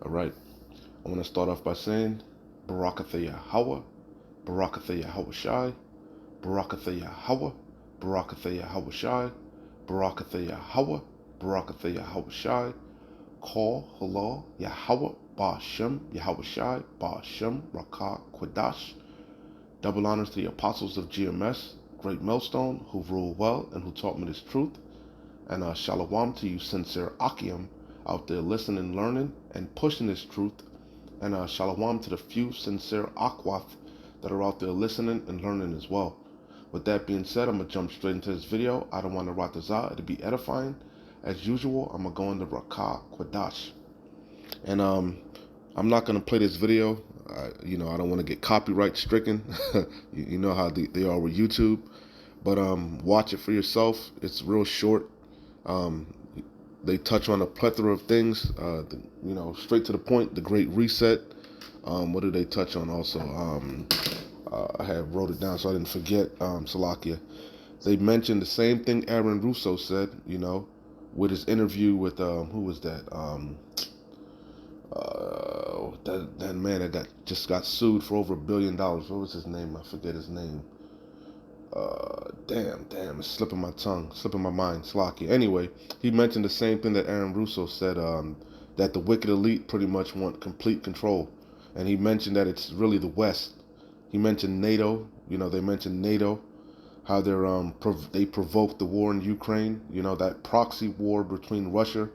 All right. I want to start off by saying Barakatha Yahweh, Barakatha Yahweh Shai, Barakatha Yahweh, Barakatha Yahweh Shai, Barakatha Yahweh, Barakatha Yahweh Shai, Call Halal Yahweh, Ba'ashem, Yahweh Shai, Ba'ashem, Rakah, Quadash. Double honors to the apostles of GMS, Great Millstone, who rule well and who taught me this truth. And shalom to you, sincere Akim, out there listening, learning, and pushing this truth. And shalom to the few sincere Akwath that are out there listening and learning as well. With that being said, I'm going to jump straight into this video. I don't want to ratazah, it'll be edifying. As usual, I'm going to go into Rakah Quadash. And I'm not going to play this video. I don't want to get copyright stricken. You know how they are with YouTube. But watch it for yourself. It's real short. They touch on a plethora of things. Straight to the point. The Great Reset. What did they touch on also? I have wrote it down so I didn't forget. Salakia. They mentioned the same thing Aaron Russo said. With his interview with who was that? That man that just got sued for over $1 billion. What was his name? I forget his name. Damn, it's slipping my tongue, slipping my mind. Slocky. Anyway, he mentioned the same thing that Aaron Russo said, that the wicked elite pretty much want complete control. And he mentioned that it's really the West. He mentioned NATO. They mentioned NATO, how they provoked the war in Ukraine. That proxy war between Russia.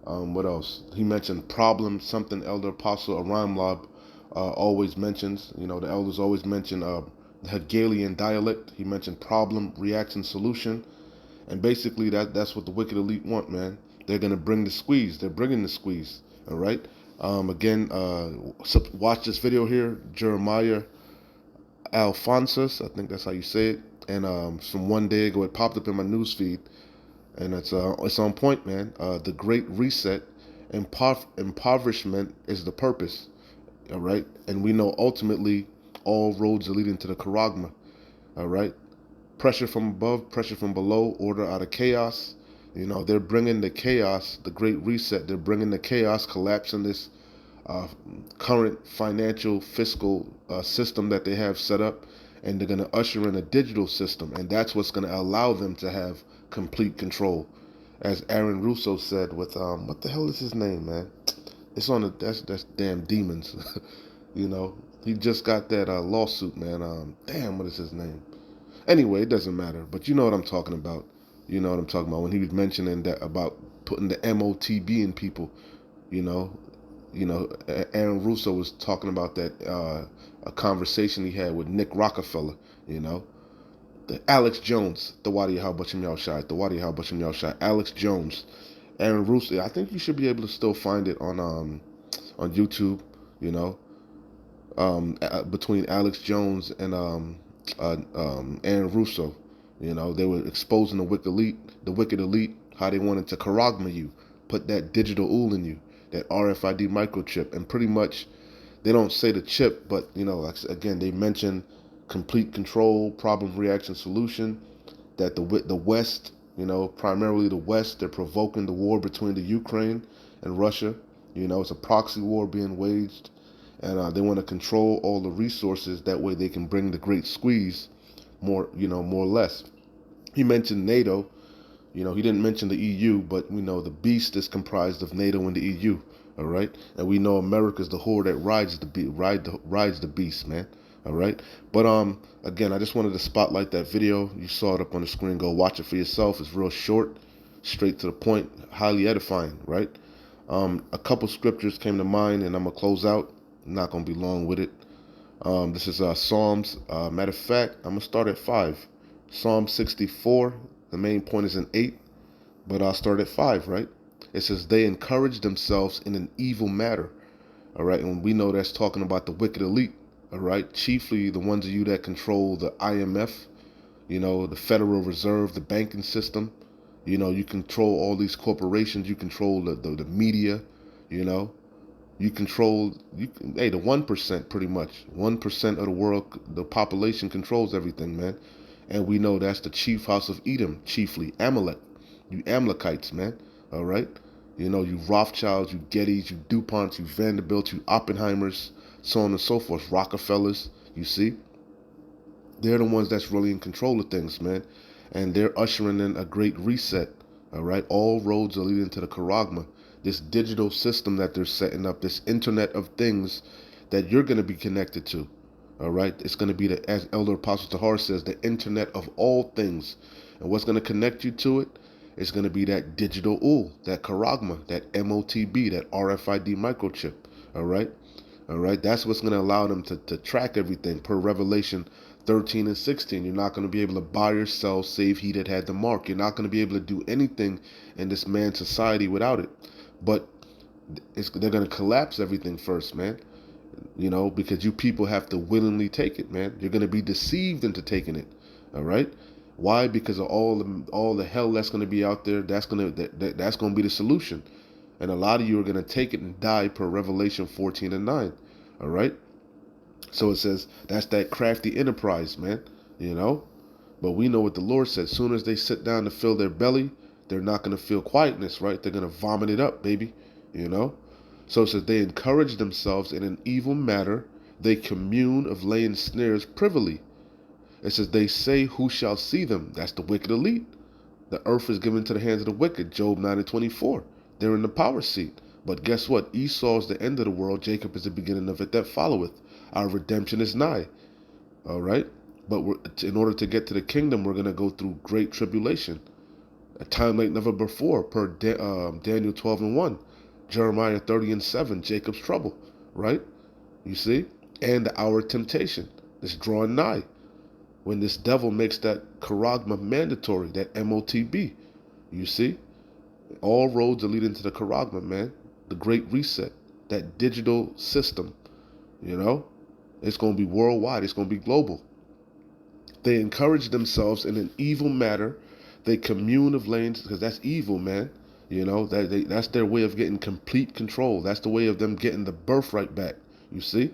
What else? He mentioned problem, something Elder Apostle Aram Lob always mentions. The elders always mention the Hegelian dialect. He mentioned problem, reaction, solution. And basically that's what the wicked elite want, man. They're going to bring the squeeze. They're bringing the squeeze. All right? Again, watch this video here. Jeremiah Alphonsus, I think that's how you say it. And from one day ago, it popped up in my newsfeed. And it's on point, man. The Great Reset, impoverishment is the purpose, all right? And we know ultimately all roads are leading to the Charagma, all right? Pressure from above, pressure from below, order out of chaos. They're bringing the chaos, the Great Reset. They're bringing the chaos, collapsing this current financial, fiscal system that they have set up, and they're going to usher in a digital system, and that's what's going to allow them to have complete control. As Aaron Russo said with what the hell is his name, man? It's on that's damn demons. He just got that lawsuit, man. Damn, what is his name? Anyway, it doesn't matter, but you know what I'm talking about. You know what I'm talking about when he was mentioning that about putting the MOTB in people. Aaron Russo was talking about that a conversation he had with Nick Rockefeller. The Alex Jones, the Wadi Halbashim Yalshai, the Wadi Halbashim Yalshai, Alex Jones, Aaron Russo. I think you should be able to still find it on YouTube. Between Alex Jones and Aaron Russo. They were exposing the wicked elite, how they wanted to charagma you, put that digital ool in you, that RFID microchip, and pretty much they don't say the chip, but again they mention complete control, problem, reaction, solution. That the West, primarily the West, they're provoking the war between the Ukraine and Russia. It's a proxy war being waged, and they want to control all the resources. That way they can bring the great squeeze, more or less. He mentioned NATO. He didn't mention the EU, but we know the beast is comprised of NATO and the EU. All right, and we know America's the whore that rides the beast, man. All right, but again, I just wanted to spotlight that video. You saw it up on the screen. Go watch it for yourself. It's real short, straight to the point, highly edifying. Right. A couple scriptures came to mind, and I'm gonna close out. I'm not gonna be long with it. This is Psalms. Matter of fact, I'm gonna start at 5. Psalm 64. The main point is in 8, but I'll start at 5. Right. It says they encourage themselves in an evil matter. All right, and we know that's talking about the wicked elite. All right, chiefly the ones of you that control the IMF, the Federal Reserve, the banking system. You control all these corporations. You control the media. You control the 1%, pretty much 1% of the world. The population controls everything, man. And we know that's the chief house of Edom, chiefly Amalek. You Amalekites, man. All right. You know, you Rothschilds, you Gettys, you DuPonts, you Vanderbilts, you Oppenheimers, so on and so forth, Rockefellers, you see? They're the ones that's really in control of things, man. And they're ushering in a great reset, all right? All roads are leading to the Charagma, this digital system that they're setting up, this internet of things that you're going to be connected to, all right? It's going to be, as Elder Apostle Tahar says, the internet of all things. And what's going to connect you to it? It's going to be that digital that Charagma, that MOTB, that RFID microchip, all right? All right, that's what's going to allow them to track everything per Revelation 13 and 16. You're not going to be able to buy or sell save he that had the mark. You're not going to be able to do anything in this man's society without it. But they're going to collapse everything first, man. You know, because you people have to willingly take it, man. You're going to be deceived into taking it. All right. Why? Because of all the hell that's going to be out there. That's going to be the solution. And a lot of you are going to take it and die per Revelation 14 and 9. All right? So it says that's that crafty enterprise, man. You know? But we know what the Lord said. As soon as they sit down to fill their belly, they're not going to feel quietness, right? They're going to vomit it up, baby. You know? So it says they encourage themselves in an evil matter. They commune of laying snares privily. It says they say, who shall see them? That's the wicked elite. The earth is given to the hands of the wicked. Job 9 and 24. They're in the power seat. But guess what? Esau is the end of the world. Jacob is the beginning of it that followeth. Our redemption is nigh. All right? But in order to get to the kingdom, we're going to go through great tribulation. A time like never before, per Daniel 12 and 1. Jeremiah 30 and 7, Jacob's trouble. Right? You see? And the hour of temptation is drawing nigh. When this devil makes that charagma mandatory, that MOTB. You see? All roads are leading to the charagma, man. The great reset. That digital system. You know? It's going to be worldwide. It's going to be global. They encourage themselves in an evil matter. They commune of lanes, because that's evil, man. You know, that's their way of getting complete control. That's the way of them getting the birthright back. You see?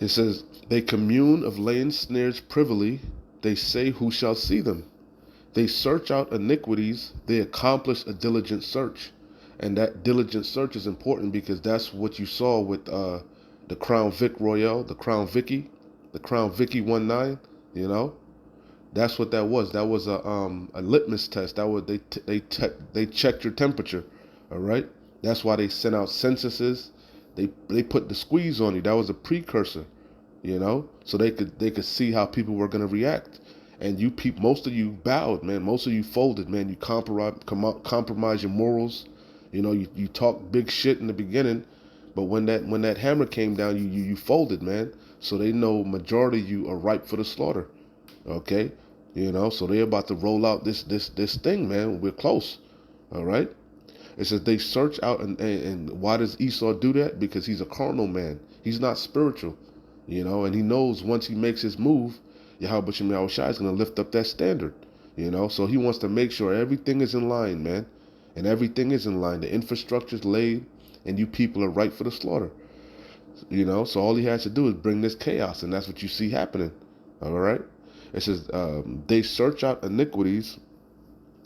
It says, they commune of laying snares privily. They say, who shall see them? They search out iniquities. They accomplish a diligent search. And that diligent search is important because that's what you saw with the Crown Vic Royale, the Crown Vicky 19, you know? That's what that was. That was a litmus test. That was they checked your temperature, all right? That's why they sent out censuses. They put the squeeze on you. That was a precursor, you know, so they could see how people were going to react. And you people, most of you bowed, man. Most of you folded, man. You compromise your morals. You know, you talk big shit in the beginning, but when that hammer came down, you folded, man. So they know majority of you are ripe for the slaughter. Okay, you know, so they're about to roll out this thing, man. We're close. All right. It says they search out, and why does Esau do that? Because he's a carnal man. He's not spiritual, you know, and he knows once he makes his move, Yahweh Shem Yahushua is going to lift up that standard, you know. So he wants to make sure everything is in line, man, and everything is in line. The infrastructure's laid, and you people are ripe for the slaughter, you know. So all he has to do is bring this chaos, and that's what you see happening. All right. It says they search out iniquities.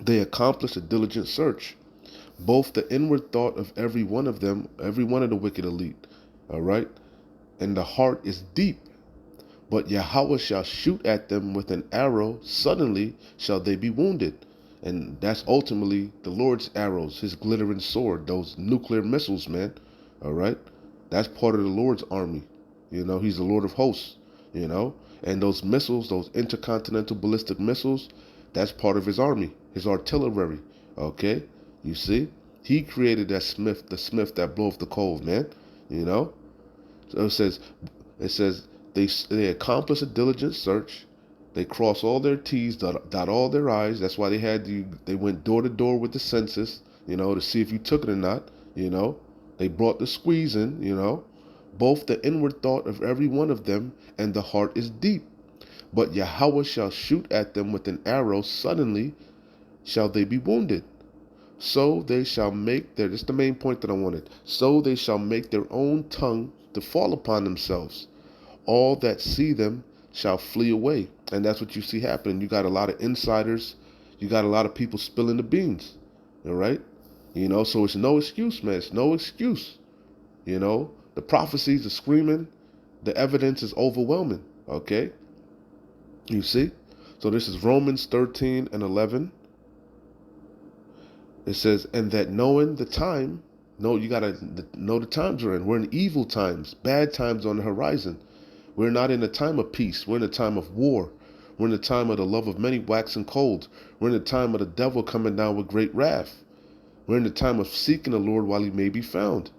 They accomplish a diligent search. Both the inward thought of every one of them, every one of the wicked elite, all right? And the heart is deep. But Yahweh shall shoot at them with an arrow. Suddenly shall they be wounded. And that's ultimately the Lord's arrows, his glittering sword, those nuclear missiles, man, all right? That's part of the Lord's army. You know, he's the Lord of hosts, you know? And those missiles, those intercontinental ballistic missiles, that's part of his army, his artillery, okay? You see? He created the smith that bloweth the coals, man. You know? So it says they accomplish a diligent search. They cross all their T's, dot all their I's. That's why they went door to door with the census, you know, to see if you took it or not, you know. They brought the squeeze in, you know. Both the inward thought of every one of them and the heart is deep. But Yahweh shall shoot at them with an arrow. Suddenly shall they be wounded. So they shall make this is the main point that I wanted. So they shall make their own tongue to fall upon themselves. All that see them shall flee away. And that's what you see happening. You got a lot of insiders. You got a lot of people spilling the beans. All right? So it's no excuse, man. It's no excuse. The prophecies are screaming. The evidence is overwhelming. Okay? You see? So this is Romans 13 and 11. It says, and that knowing the time, you got to know the times we're in. We're in evil times, bad times on the horizon. We're not in a time of peace. We're in a time of war. We're in the time of the love of many waxing cold. We're in the time of the devil coming down with great wrath. We're in the time of seeking the Lord while he may be found.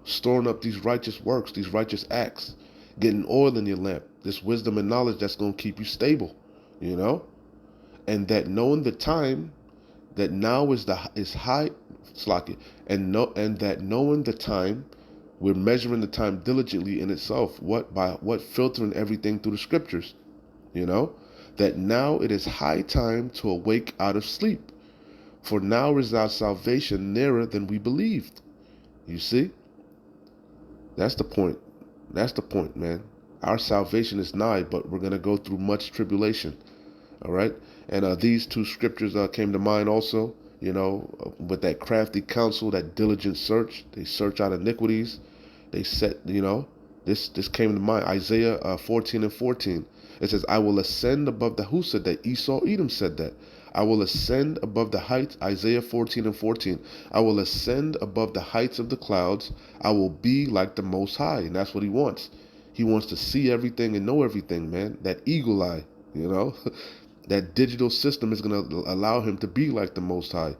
Storing up these righteous works, these righteous acts, getting oil in your lamp, this wisdom and knowledge that's going to keep you stable, and that knowing the time, that now is high, slack it, and that knowing the time, we're measuring the time diligently in itself. By what? Filtering everything through the scriptures, that now it is high time to awake out of sleep, for now is our salvation nearer than we believed. You see? That's the point. That's the point, man. Our salvation is nigh, but we're going to go through much tribulation. All right? And these two scriptures came to mind also, with that crafty counsel, that diligent search. They search out iniquities. They set, this came to mind. Isaiah 14 and 14. It says, I will ascend above the who said that? Esau, Edom said that. I will ascend above the heights, Isaiah 14 and 14. I will ascend above the heights of the clouds. I will be like the Most High. And that's what he wants. He wants to see everything and know everything, man. That eagle eye, That digital system is going to allow him to be like the Most High,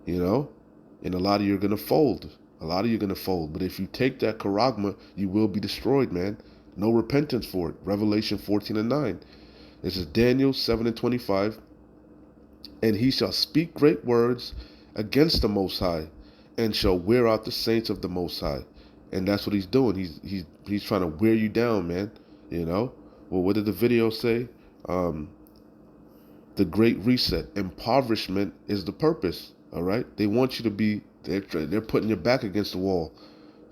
And a lot of you are going to fold. A lot of you are going to fold. But if you take that charagma, you will be destroyed, man. No repentance for it. Revelation 14 and 9. This is Daniel 7 and 25. And he shall speak great words against the Most High, and shall wear out the saints of the Most High. And that's what he's doing. He's trying to wear you down, man. Well, what did the video say? The Great Reset. Impoverishment is the purpose. All right. They want you to be. They're putting your back against the wall,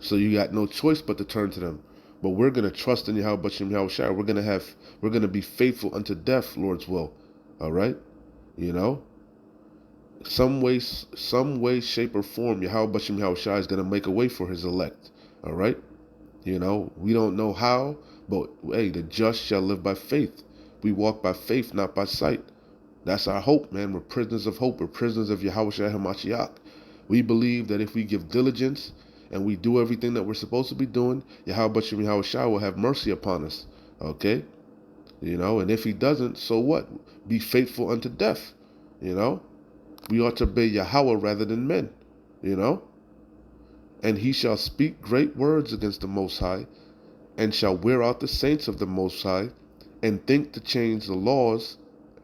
so you got no choice but to turn to them. But we're gonna trust in Yahweh Shem Yahushua. We're gonna be faithful unto death, Lord's will. All right. Some way, shape, or form, Yahweh Shem Yahushua is gonna make a way for his elect. All right. We don't know how, but hey, the just shall live by faith. We walk by faith, not by sight. That's our hope, man. We're prisoners of hope. We're prisoners of Yahweh HaMashiach. We believe that if we give diligence and we do everything that we're supposed to be doing, Yahweh Shem Yahushua will have mercy upon us. Okay? And if he doesn't, so what? Be faithful unto death. We ought to obey Yahweh rather than men. And he shall speak great words against the Most High, and shall wear out the saints of the Most High, and think to change the laws.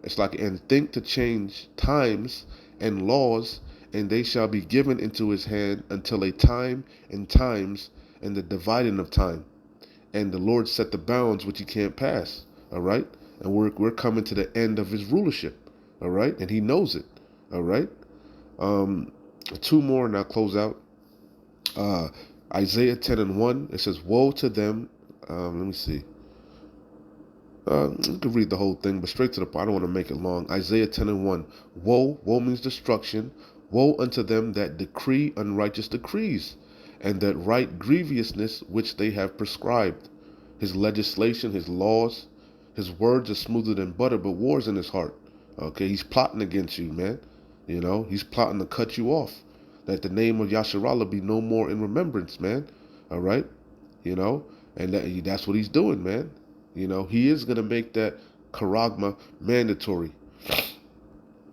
And think to change times and laws, and they shall be given into his hand until a time and times and the dividing of time. And the Lord set the bounds which he can't pass. All right? And we're coming to the end of his rulership. All right? And he knows it. All right? Two more and I'll close out. Isaiah 10 and 1. It says, woe to them. Let me see. You can read the whole thing, but straight to the point. I don't want to make it long. Isaiah 10 and 1. Woe means destruction. Woe unto them that decree unrighteous decrees, and that write grievousness which they have prescribed. His legislation, his laws, his words are smoother than butter, but war's in his heart. Okay, he's plotting against you, man. He's plotting to cut you off. That the name of Yasharallah be no more in remembrance, man. All right? And that's what he's doing, man. He is going to make that charagma mandatory.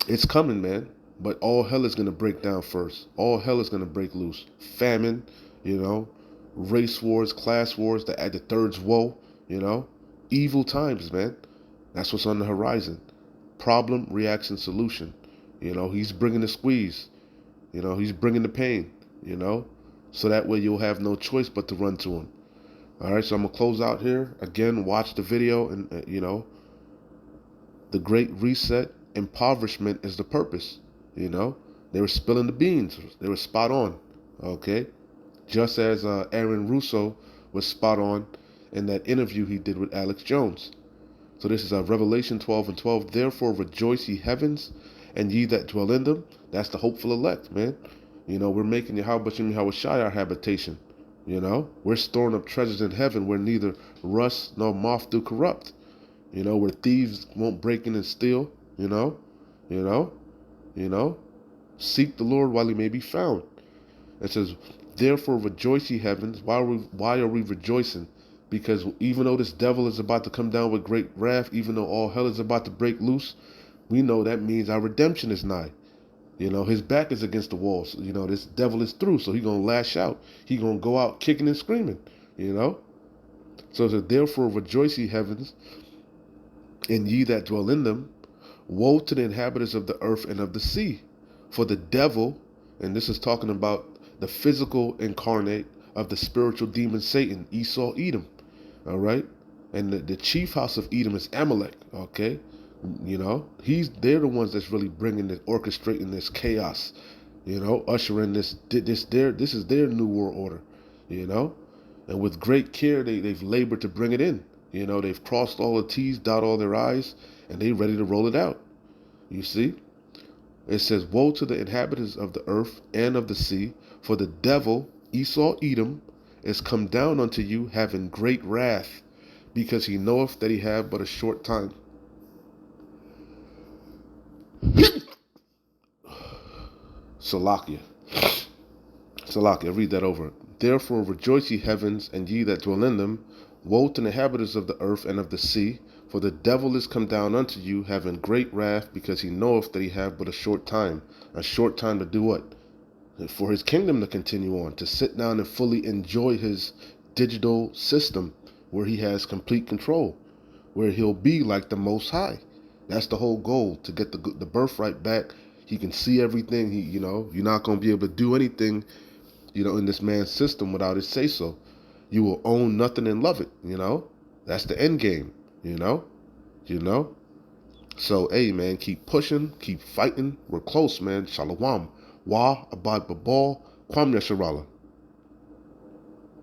It's coming, man. But all hell is going to break down first. All hell is going to break loose. Famine, race wars, class wars, the third's woe, evil times, man. That's what's on the horizon. Problem, reaction, solution. He's bringing the squeeze. He's bringing the pain, so that way you'll have no choice but to run to him. All right, so I'm going to close out here. Again, watch the video and, the Great Reset, impoverishment is the purpose. They were spilling the beans. They were spot on, okay? Just as Aaron Russo was spot on in that interview he did with Alex Jones. So this is Revelation 12 and 12. Therefore rejoice ye heavens, and ye that dwell in them. That's the hopeful elect, man. You know, we're making Yahweh Shai our habitation. You know, we're storing up treasures in heaven where neither rust nor moth do corrupt. You know, where thieves won't break in and steal. You know, you know, you know. Seek the Lord while he may be found. It says, therefore rejoice ye heavens. Why are we rejoicing? Because even though this devil is about to come down with great wrath, even though all hell is about to break loose, we know that means our redemption is nigh. You know, his back is against the walls. You know, this devil is through, so he's going to lash out. He's going to go out kicking and screaming, you know. So it says, therefore rejoice ye heavens, and ye that dwell in them. Woe to the inhabitants of the earth and of the sea. For the devil, and this is talking about the physical incarnate of the spiritual demon Satan, Esau, Edom. All right? And the chief house of Edom is Amalek, okay? You know, they're the ones that's really bringing this, orchestrating this chaos, you know, ushering this is their new world order, you know, and with great care they've labored to bring it in. You know, they've crossed all the T's, dot all their I's, and they're ready to roll it out. You see, it says, woe to the inhabitants of the earth and of the sea, for the devil, Esau, Edom, is come down unto you, having great wrath, because he knoweth that he have but a short time. Salakia. Salakia, read that over. Therefore rejoice ye heavens, and ye that dwell in them. Woe to the inhabitants of the earth and of the sea, for the devil is come down unto you, having great wrath, because he knoweth that he have but a short time. A short time to do what? For his kingdom to continue on, to sit down and fully enjoy his digital system, where he has complete control, where he'll be like the Most High. That's the whole goal, to get the birthright back. He can see everything. You know, you're not going to be able to do anything, you know, in this man's system without his say so. You will own nothing and love it. You know, that's the end game. You know. So, hey, man, keep pushing, keep fighting. We're close, man. Shalom. Wa abad babal kwam yasharala.